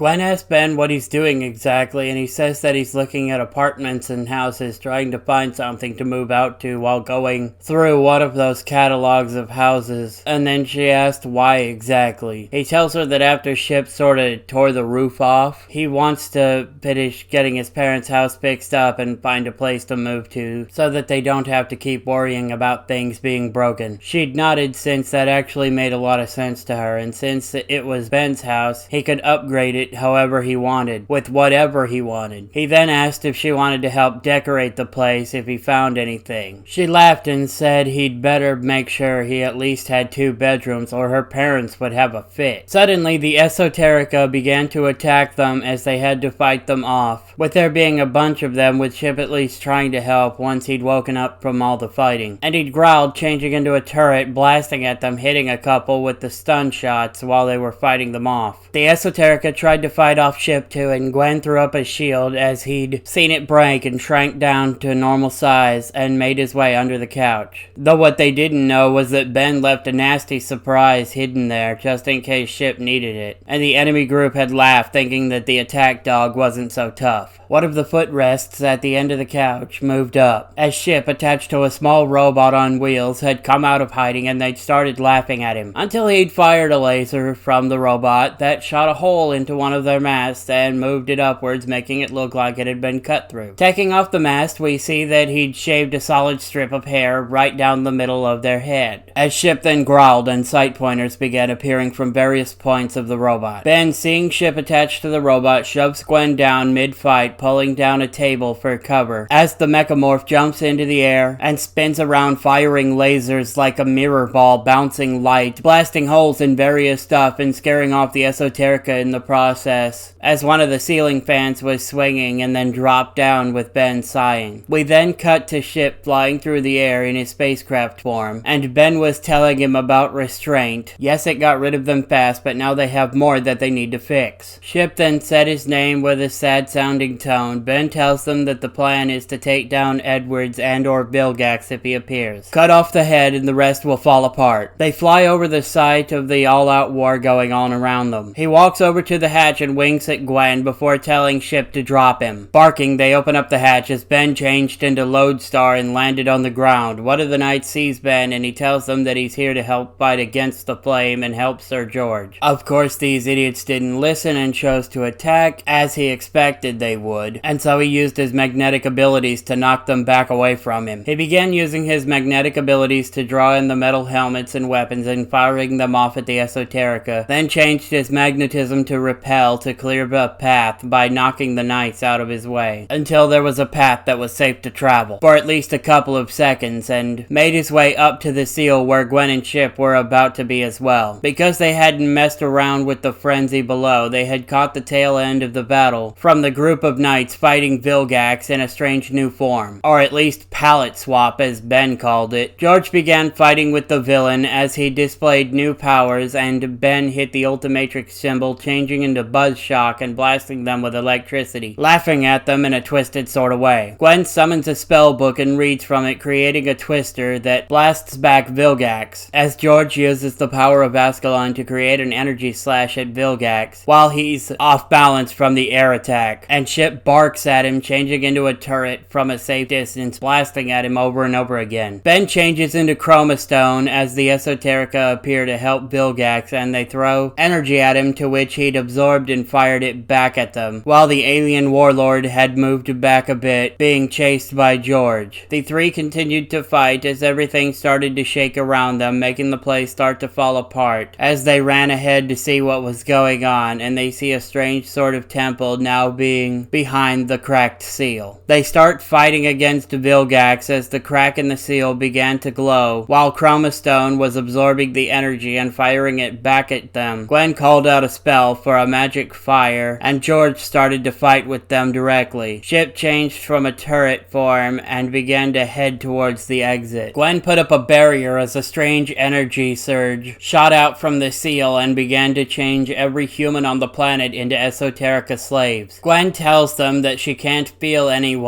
Gwen asks Ben what he's doing exactly, and he says that he's looking at apartments and houses trying to find something to move out to while going through one of those catalogs of houses. And then she asks why exactly. He tells her that after Ship sorta tore the roof off, he wants to finish getting his parents' house fixed up and find a place to move to so that they don't have to keep worrying about things being broken. She'd nodded since that actually made a lot of sense to her, and since it was Ben's house, he could upgrade it however he wanted, with whatever he wanted. He then asked if she wanted to help decorate the place if he found anything. She laughed and said he'd better make sure he at least had 2 bedrooms or her parents would have a fit. Suddenly, the Esoterica began to attack them as they had to fight them off, with there being a bunch of them, with Chip at least trying to help once he'd woken up from all the fighting. And he'd growled, changing into a turret, blasting at them, hitting a couple with the stun shots while they were fighting them off. The Esoterica tried to fight off Ship too, and Gwen threw up a shield as he'd seen it break and shrank down to normal size and made his way under the couch. Though what they didn't know was that Ben left a nasty surprise hidden there just in case Ship needed it, and the enemy group had laughed thinking that the attack dog wasn't so tough. One of the footrests at the end of the couch moved up, as Ship, attached to a small robot on wheels, had come out of hiding, and they'd started laughing at him, until he'd fired a laser from the robot that shot a hole into one of their masts and moved it upwards, making it look like it had been cut through. Taking off the mast, we see that he'd shaved a solid strip of hair right down the middle of their head. As Ship then growled and sight pointers began appearing from various points of the robot. Ben, seeing Ship attached to the robot, shoves Gwen down mid-fight, pulling down a table for cover, as the mechamorph jumps into the air and spins around, firing lasers like a mirror ball, bouncing light, blasting holes in various stuff and scaring off the Esoterica in the process, as one of the ceiling fans was swinging and then dropped down with Ben sighing. We then cut to Ship flying through the air in his spacecraft form, and Ben was telling him about restraint. Yes, it got rid of them fast, but now they have more that they need to fix. Ship then said his name with a sad-sounding tone. Ben tells them that the plan is to take down Edwards and or Vilgax if he appears. Cut off the head and the rest will fall apart. They fly over the site of the all-out war going on around them. He walks over to the hatch and winks at Gwen before telling Ship to drop him. Barking, they open up the hatch as Ben changed into Lodestar and landed on the ground. One of the knights sees Ben and he tells them that he's here to help fight against the flame and help Sir George. Of course, these idiots didn't listen and chose to attack, as he expected they would, and so he used his magnetic abilities to knock them back away from him. He began using his magnetic abilities to draw in the metal helmets and weapons and firing them off at the Esoterica, then changed his magnetism to repel to clear a path by knocking the knights out of his way, until there was a path that was safe to travel, for at least a couple of seconds, and made his way up to the seal where Gwen and Ship were about to be as well. Because they hadn't messed around with the frenzy below, they had caught the tail end of the battle from the group of knights fighting Vilgax in a strange new form, or at least palette swap as Ben called it. George began fighting with the villain as he displayed new powers, and Ben hit the Ultimatrix symbol, changing into Buzzshock and blasting them with electricity, laughing at them in a twisted sort of way. Gwen summons a spell book and reads from it, creating a twister that blasts back Vilgax, as George uses the power of Ascalon to create an energy slash at Vilgax while he's off balance from the air attack, and Ship barks at him, changing into a turret from a safe distance, blasting at him over and over again. Ben changes into Chroma Stone as the Esoterica appear to help Vilgax, and they throw energy at him, to which he'd absorbed and fired it back at them, while the alien warlord had moved back a bit, being chased by George. The three continued to fight as everything started to shake around them, making the place start to fall apart, as they ran ahead to see what was going on, and they see a strange sort of temple now being behind the cracked seal. They start fighting against Vilgax as the crack in the seal began to glow, while Chroma Stone was absorbing the energy and firing it back at them. Gwen called out a spell for a magic fire, and George started to fight with them directly. Ship changed from a turret form and began to head towards the exit. Gwen put up a barrier as a strange energy surge shot out from the seal and began to change every human on the planet into Esoterica slaves. Gwen tells them that she can't feel anyone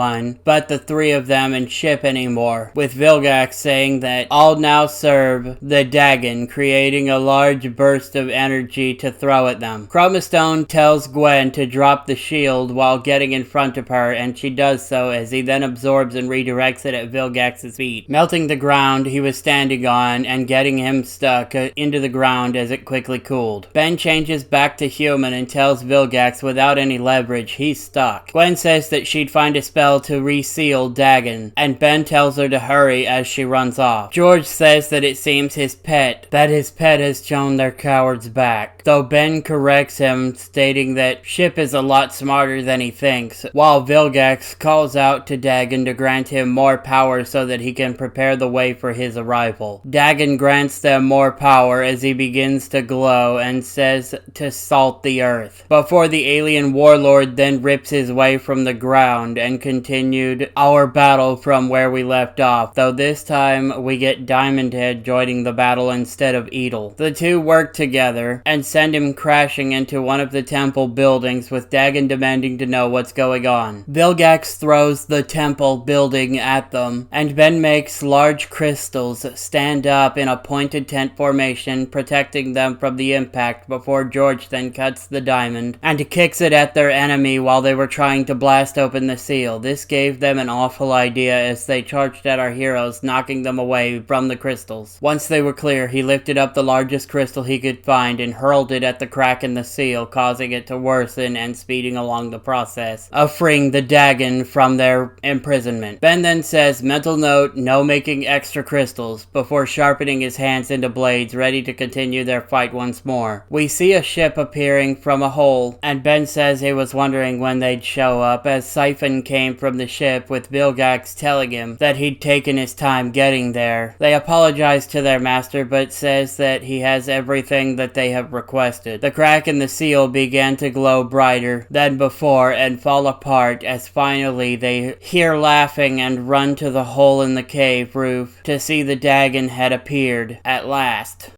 but the three of them and Ship anymore, with Vilgax saying that all now serve the Dagon, creating a large burst of energy to throw at them. Chroma Stone Stone tells Gwen to drop the shield while getting in front of her, and she does so as he then absorbs and redirects it at Vilgax's feet, melting the ground he was standing on and getting him stuck into the ground as it quickly cooled. Ben changes back to human and tells Vilgax without any leverage he's stuck. Gwen says that she'd find a spell to reseal Dagon, and Ben tells her to hurry as she runs off. George says that it seems his pet has shown their cowards back, though Ben corrects him, stating that Ship is a lot smarter than he thinks, while Vilgax calls out to Dagon to grant him more power so that he can prepare the way for his arrival. Dagon grants them more power as he begins to glow and says to salt the earth, before the alien warlord then rips his way from the ground and continued our battle from where we left off, though this time we get Diamond Head joining the battle instead of Edel. The two work together and send him crashing into one of the temple buildings, with Dagon demanding to know what's going on. Vilgax throws the temple building at them, and Ben makes large crystals stand up in a pointed tent formation, protecting them from the impact, before George then cuts the diamond and kicks it at their enemy while they were trying to blast open the seal. This gave them an awful idea as they charged at our heroes, knocking them away from the crystals. Once they were clear, he lifted up the largest crystal he could find and hurled it at the crack in the seal, causing it to worsen and speeding along the process of freeing the Dagon from their imprisonment. Ben then says, mental note, no making extra crystals, before sharpening his hands into blades, ready to continue their fight once more. We see a ship appearing from a hole, and Ben says he was wondering when they'd show up, as Siphon came from the ship, with Vilgax telling him that he'd taken his time getting there. They apologize to their master, but says that he has everything that they have requested. The crack in the seal began to glow brighter than before and fall apart as finally they hear laughing and run to the hole in the cave roof to see the Dagon had appeared at last.